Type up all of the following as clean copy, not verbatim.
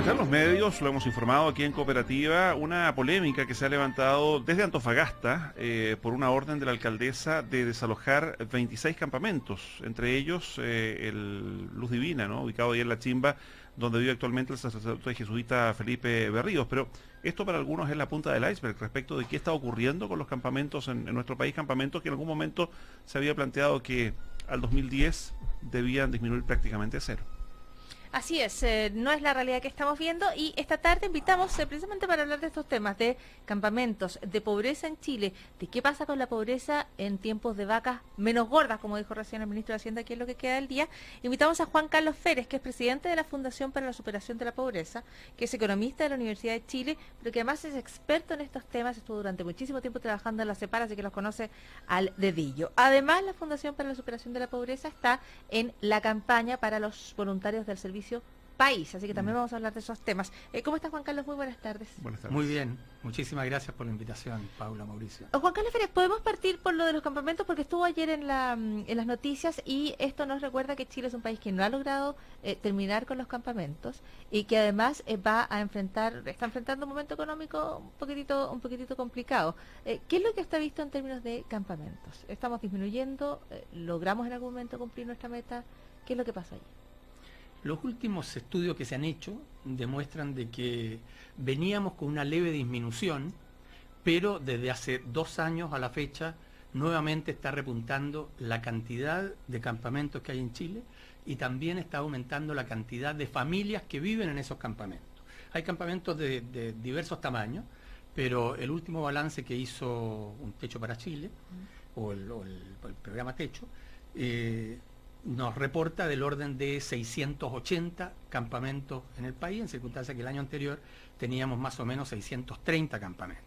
Está en los medios, lo hemos informado aquí en Cooperativa, una polémica que se ha levantado desde Antofagasta por una orden de la alcaldesa de desalojar 26 campamentos, entre ellos el Luz Divina, ¿no?, ubicado ahí en La Chimba, donde vive actualmente el sacerdote jesuita Felipe Berríos. Pero esto para algunos es la punta del iceberg respecto de qué está ocurriendo con los campamentos en nuestro país, campamentos que en algún momento se había planteado que al 2010 debían disminuir prácticamente a cero. Así es, no es la realidad que estamos viendo, y esta tarde invitamos precisamente para hablar de estos temas de campamentos, de pobreza en Chile, de qué pasa con la pobreza en tiempos de vacas menos gordas, como dijo recién el ministro de Hacienda, que es lo que queda del día. Invitamos a Juan Carlos Férez, que es presidente de la Fundación para la Superación de la Pobreza, que es economista de la Universidad de Chile, pero que además es experto en estos temas, estuvo durante muchísimo tiempo trabajando en la CEPAR, así que los conoce al dedillo. Además, la Fundación para la Superación de la Pobreza está en la campaña para los voluntarios del servicio país, así que también vamos a hablar de esos temas. ¿Cómo está, Juan Carlos? Muy buenas tardes. Buenas tardes. Muy bien, muchísimas gracias por la invitación, Paula, Mauricio. Juan Carlos Férez, podemos partir por lo de los campamentos, porque estuvo ayer en las noticias, y esto nos recuerda que Chile es un país que no ha logrado terminar con los campamentos, y que además está enfrentando un momento económico un poquitito complicado. ¿Qué es lo que está visto en términos de campamentos? ¿Estamos disminuyendo? ¿Logramos en algún momento cumplir nuestra meta? ¿Qué es lo que pasa allí? Los últimos estudios que se han hecho demuestran de que veníamos con una leve disminución, pero desde hace 2 años a la fecha nuevamente está repuntando la cantidad de campamentos que hay en Chile, y también está aumentando la cantidad de familias que viven en esos campamentos. Hay campamentos de diversos tamaños, pero el último balance que hizo Un Techo para Chile, o el programa Techo, nos reporta del orden de 680 campamentos en el país, en circunstancias que el año anterior teníamos más o menos 630 campamentos.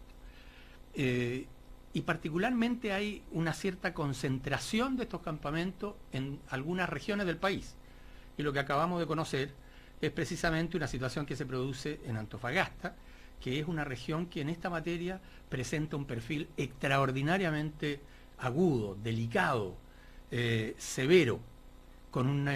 Y particularmente hay una cierta concentración de estos campamentos en algunas regiones del país. Y lo que acabamos de conocer es precisamente una situación que se produce en Antofagasta, que es una región que en esta materia presenta un perfil extraordinariamente agudo, delicado, severo, con un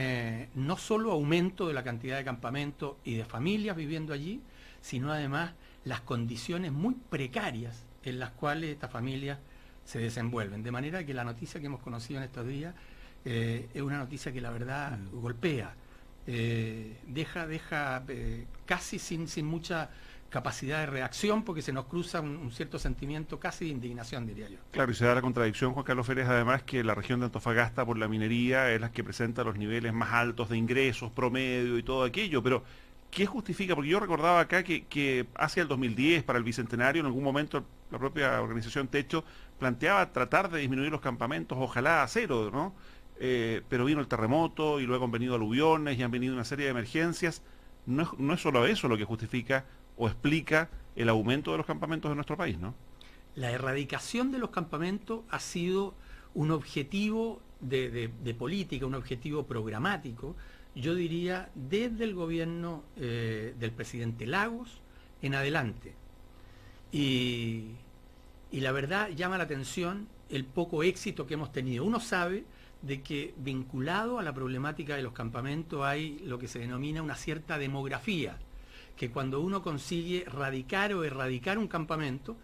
no solo aumento de la cantidad de campamentos y de familias viviendo allí, sino además las condiciones muy precarias en las cuales estas familias se desenvuelven. De manera que la noticia que hemos conocido en estos días es una noticia que la verdad golpea, deja casi sin mucha capacidad de reacción, porque se nos cruza un cierto sentimiento casi de indignación, diría yo. Claro, y se da la contradicción, Juan Carlos Férez, además, que la región de Antofagasta, por la minería, es la que presenta los niveles más altos de ingresos, promedio y todo aquello, pero ¿qué justifica? Porque yo recordaba acá que hacia el 2010, para el Bicentenario, en algún momento la propia organización Techo planteaba tratar de disminuir los campamentos, ojalá a cero, ¿no? Pero vino el terremoto, y luego han venido aluviones, y han venido una serie de emergencias. No es solo eso lo que justifica o explica el aumento de los campamentos en nuestro país, ¿no? La erradicación de los campamentos ha sido un objetivo de política, un objetivo programático, yo diría, desde el gobierno del presidente Lagos en adelante. Y la verdad llama la atención el poco éxito que hemos tenido. Uno sabe de que vinculado a la problemática de los campamentos hay lo que se denomina una cierta demografía, que cuando uno consigue radicar o erradicar un campamento,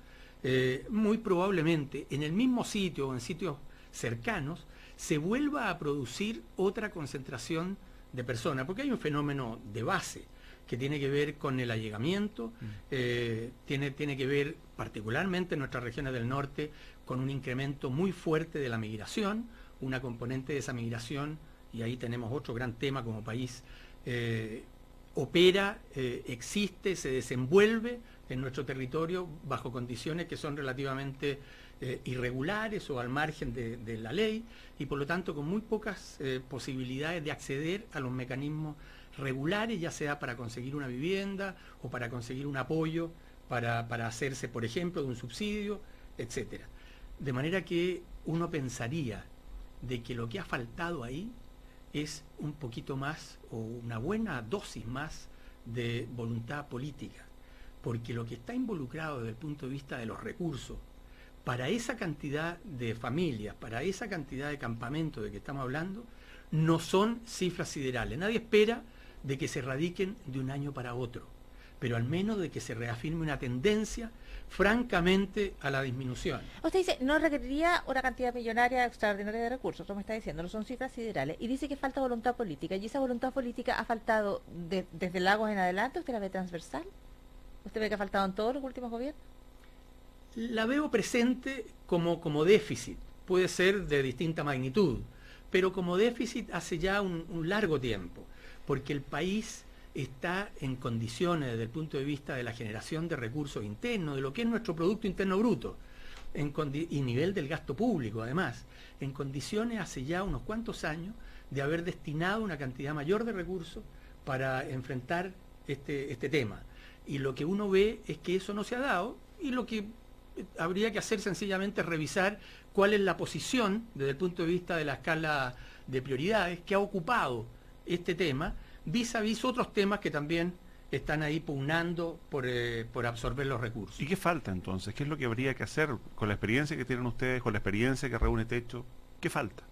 muy probablemente en el mismo sitio o en sitios cercanos se vuelva a producir otra concentración de personas, porque hay un fenómeno de base que tiene que ver con el allegamiento, tiene que ver particularmente en nuestras regiones del norte con un incremento muy fuerte de la migración, una componente de esa migración, y ahí tenemos otro gran tema como país, opera, existe, se desenvuelve en nuestro territorio bajo condiciones que son relativamente irregulares o al margen de la ley, y por lo tanto con muy pocas posibilidades de acceder a los mecanismos regulares, ya sea para conseguir una vivienda o para conseguir un apoyo para hacerse, por ejemplo, de un subsidio, etc. De manera que uno pensaría de que lo que ha faltado ahí es un poquito más o una buena dosis más de voluntad política, porque lo que está involucrado desde el punto de vista de los recursos para esa cantidad de familias, para esa cantidad de campamentos de que estamos hablando, no son cifras siderales. Nadie espera de que se radiquen de un año para otro. pero al menos de que se reafirme una tendencia francamente a la disminución. Usted dice, no requeriría una cantidad millonaria extraordinaria de recursos, como está diciendo, no son cifras siderales, y dice que falta voluntad política, y esa voluntad política ha faltado desde Lagos en adelante. ¿Usted la ve transversal? ¿Usted ve que ha faltado en todos los últimos gobiernos? La veo presente como déficit, puede ser de distinta magnitud, pero como déficit hace ya un largo tiempo, porque el país está en condiciones desde el punto de vista de la generación de recursos internos, de lo que es nuestro Producto Interno Bruto, y nivel del gasto público además, en condiciones hace ya unos cuantos años de haber destinado una cantidad mayor de recursos para enfrentar este tema. Y lo que uno ve es que eso no se ha dado, y lo que habría que hacer sencillamente es revisar cuál es la posición desde el punto de vista de la escala de prioridades que ha ocupado este tema vis a vis otros temas que también están ahí pugnando por absorber los recursos. ¿Y qué falta entonces? ¿Qué es lo que habría que hacer con la experiencia que tienen ustedes, con la experiencia que reúne Techo? ¿Qué falta?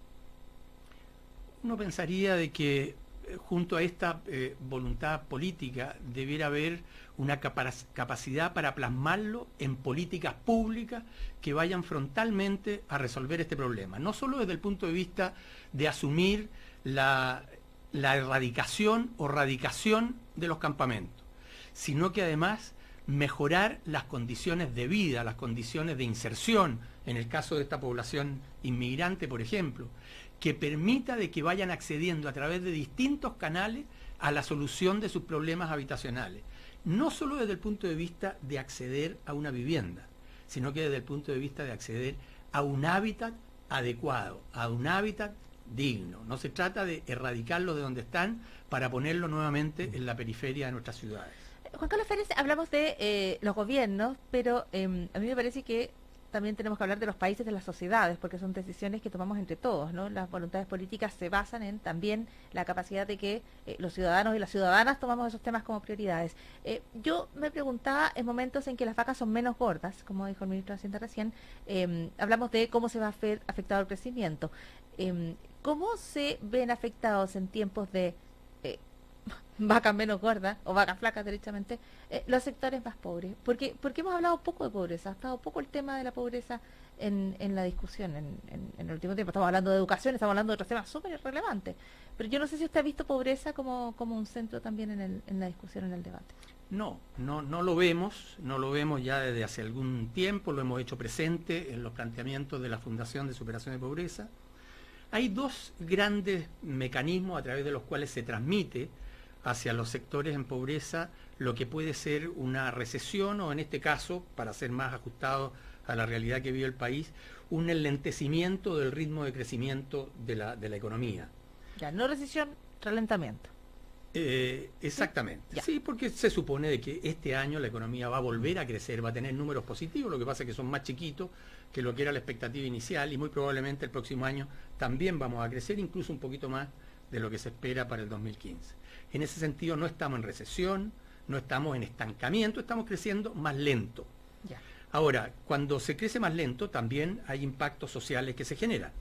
Uno pensaría de que junto a esta voluntad política debiera haber una capacidad para plasmarlo en políticas públicas que vayan frontalmente a resolver este problema. No solo desde el punto de vista de asumir la erradicación o radicación de los campamentos, sino que además mejorar las condiciones de vida, las condiciones de inserción, en el caso de esta población inmigrante, por ejemplo, que permita de que vayan accediendo a través de distintos canales a la solución de sus problemas habitacionales. No solo desde el punto de vista de acceder a una vivienda, sino que desde el punto de vista de acceder a un hábitat adecuado, a un hábitat digno. No se trata de erradicarlo de donde están para ponerlo nuevamente en la periferia de nuestras ciudades. Juan Carlos Férez, hablamos de los gobiernos, pero a mí me parece que también tenemos que hablar de los países, de las sociedades, porque son decisiones que tomamos entre todos, ¿no? Las voluntades políticas se basan en también la capacidad de que los ciudadanos y las ciudadanas tomamos esos temas como prioridades. Yo me preguntaba en momentos en que las vacas son menos gordas, como dijo el ministro de Hacienda recién, hablamos de cómo se va a ver afectado el crecimiento. ¿Cómo se ven afectados en tiempos de vacas menos gordas, o vacas flacas derechamente, los sectores más pobres? Porque hemos hablado poco de pobreza, ha estado poco el tema de la pobreza en la discusión en el último tiempo. Estamos hablando de educación, estamos hablando de otros temas súper relevantes, pero yo no sé si usted ha visto pobreza como un centro también en la discusión, en el debate. No lo vemos ya desde hace algún tiempo, lo hemos hecho presente en los planteamientos de la Fundación de Superación de Pobreza. Hay dos grandes mecanismos a través de los cuales se transmite hacia los sectores en pobreza lo que puede ser una recesión, o en este caso, para ser más ajustado a la realidad que vive el país, un enlentecimiento del ritmo de crecimiento de la economía. Ya, no recesión, ralentamiento. Exactamente. Ya. Sí, porque se supone de que este año la economía va a volver a crecer, va a tener números positivos, lo que pasa es que son más chiquitos que lo que era la expectativa inicial, y muy probablemente el próximo año también vamos a crecer, incluso un poquito más de lo que se espera para el 2015. En ese sentido no estamos en recesión, no estamos en estancamiento, estamos creciendo más lento. Ya. Ahora, cuando se crece más lento, también hay impactos sociales que se generan,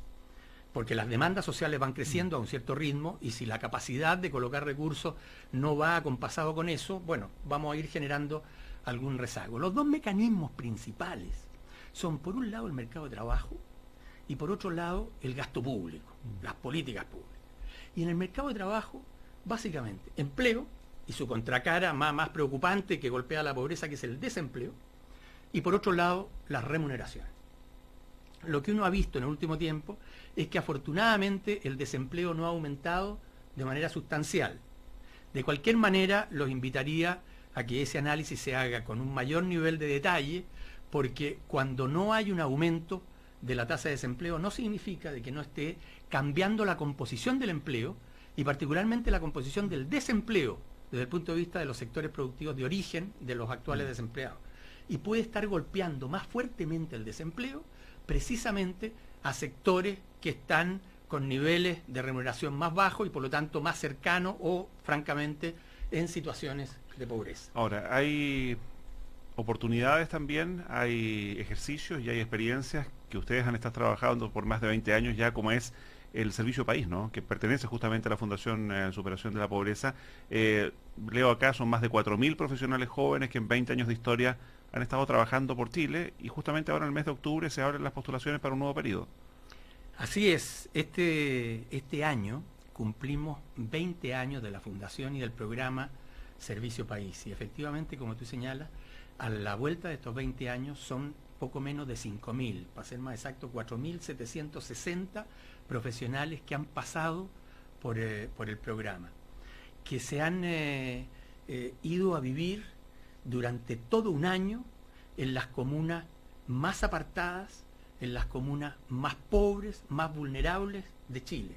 porque las demandas sociales van creciendo a un cierto ritmo, y si la capacidad de colocar recursos no va acompasado con eso, bueno, vamos a ir generando algún rezago. Los dos mecanismos principales son, por un lado, el mercado de trabajo, y por otro lado, el gasto público, las políticas públicas. Y en el mercado de trabajo, básicamente, empleo, y su contracara más preocupante que golpea la pobreza, que es el desempleo, y por otro lado, las remuneraciones. Lo que uno ha visto en el último tiempo es que afortunadamente el desempleo no ha aumentado de manera sustancial. De cualquier manera, los invitaría a que ese análisis se haga con un mayor nivel de detalle, porque cuando no hay un aumento de la tasa de desempleo no significa de que no esté cambiando la composición del empleo, y particularmente la composición del desempleo desde el punto de vista de los sectores productivos de origen de los actuales desempleados. Y puede estar golpeando más fuertemente el desempleo precisamente a sectores que están con niveles de remuneración más bajos y por lo tanto más cercanos o francamente en situaciones de pobreza. Ahora, hay oportunidades también, hay ejercicios y hay experiencias que ustedes han estado trabajando por más de 20 años ya, como es el Servicio País, ¿no? Que pertenece justamente a la Fundación Superación de la Pobreza. Leo acá, son más de 4.000 profesionales jóvenes que en 20 años de historia han estado trabajando por Chile, y justamente ahora en el mes de octubre se abren las postulaciones para un nuevo periodo. Así es, este año cumplimos 20 años de la Fundación y del programa Servicio País. Y efectivamente, como tú señalas, a la vuelta de estos 20 años son poco menos de 5.000, para ser más exacto, 4.760 profesionales que han pasado por el programa, que se han ido a vivir durante todo un año en las comunas más apartadas, en las comunas más pobres, más vulnerables de Chile.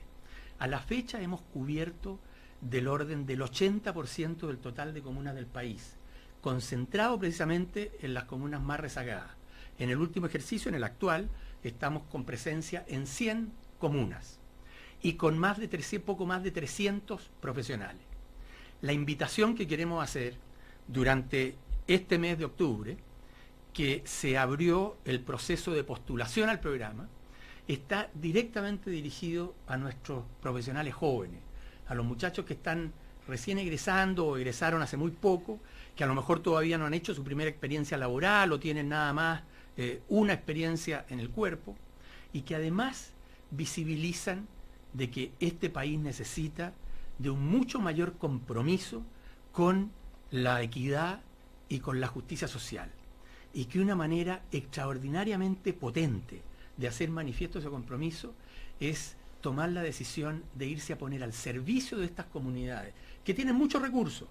A la fecha hemos cubierto del orden del 80% del total de comunas del país, concentrado precisamente en las comunas más rezagadas. En el último ejercicio, en el actual, estamos con presencia en 100 comunas y con poco más de 300 profesionales. La invitación que queremos hacer durante este mes de octubre, que se abrió el proceso de postulación al programa, está directamente dirigido a nuestros profesionales jóvenes, a los muchachos que están recién egresando o egresaron hace muy poco, que a lo mejor todavía no han hecho su primera experiencia laboral o tienen nada más una experiencia en el cuerpo, y que además visibilizan de que este país necesita de un mucho mayor compromiso con la equidad y con la justicia social, y que una manera extraordinariamente potente de hacer manifiesto ese compromiso es tomar la decisión de irse a poner al servicio de estas comunidades, que tienen muchos recursos,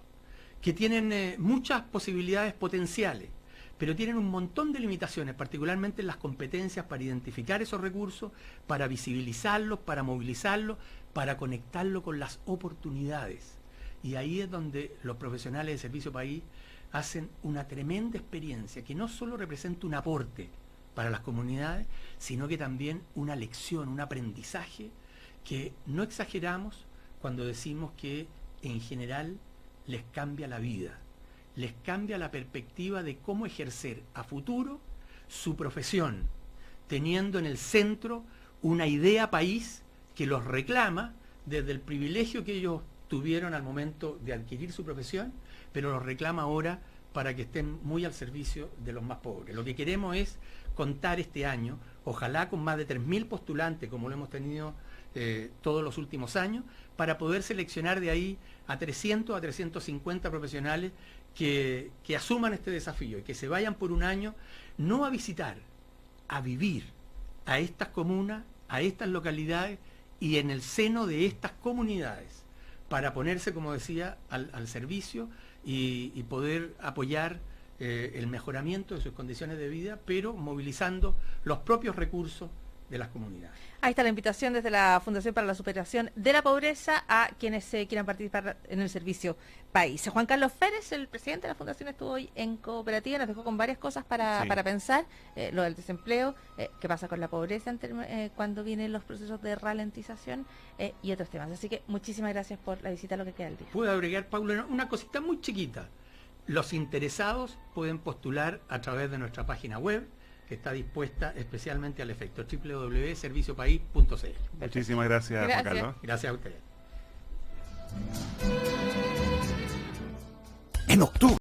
que tienen muchas posibilidades potenciales, pero tienen un montón de limitaciones, particularmente en las competencias para identificar esos recursos, para visibilizarlos, para movilizarlos, para conectarlo con las oportunidades. Y ahí es donde los profesionales de Servicio País hacen una tremenda experiencia que no solo representa un aporte para las comunidades, sino que también una lección, un aprendizaje que no exageramos cuando decimos que en general les cambia la vida, les cambia la perspectiva de cómo ejercer a futuro su profesión, teniendo en el centro una idea país que los reclama desde el privilegio que ellos tuvieron al momento de adquirir su profesión, pero los reclama ahora para que estén muy al servicio de los más pobres. Lo que queremos es contar este año, ojalá con más de 3.000 postulantes, como lo hemos tenido todos los últimos años, para poder seleccionar de ahí a 300 a 350 profesionales que asuman este desafío y que se vayan por un año, no a visitar, a vivir a estas comunas, a estas localidades y en el seno de estas comunidades, para ponerse, como decía, al servicio y poder apoyar el mejoramiento de sus condiciones de vida, pero movilizando los propios recursos de las comunidades. Ahí está la invitación desde la Fundación para la Superación de la Pobreza a quienes quieran participar en el Servicio País. Juan Carlos Pérez, el presidente de la Fundación, estuvo hoy en Cooperativa, nos dejó con varias cosas para pensar, lo del desempleo, qué pasa con la pobreza cuando vienen los procesos de ralentización y otros temas. Así que muchísimas gracias por la visita a lo que queda del día. Puedo agregar, Paula, una cosita muy chiquita. Los interesados pueden postular a través de nuestra página web, que está dispuesta especialmente al efecto, www.serviciopaís.cl. Muchísimas gracias, Juan Carlos. Gracias a ustedes. En octubre.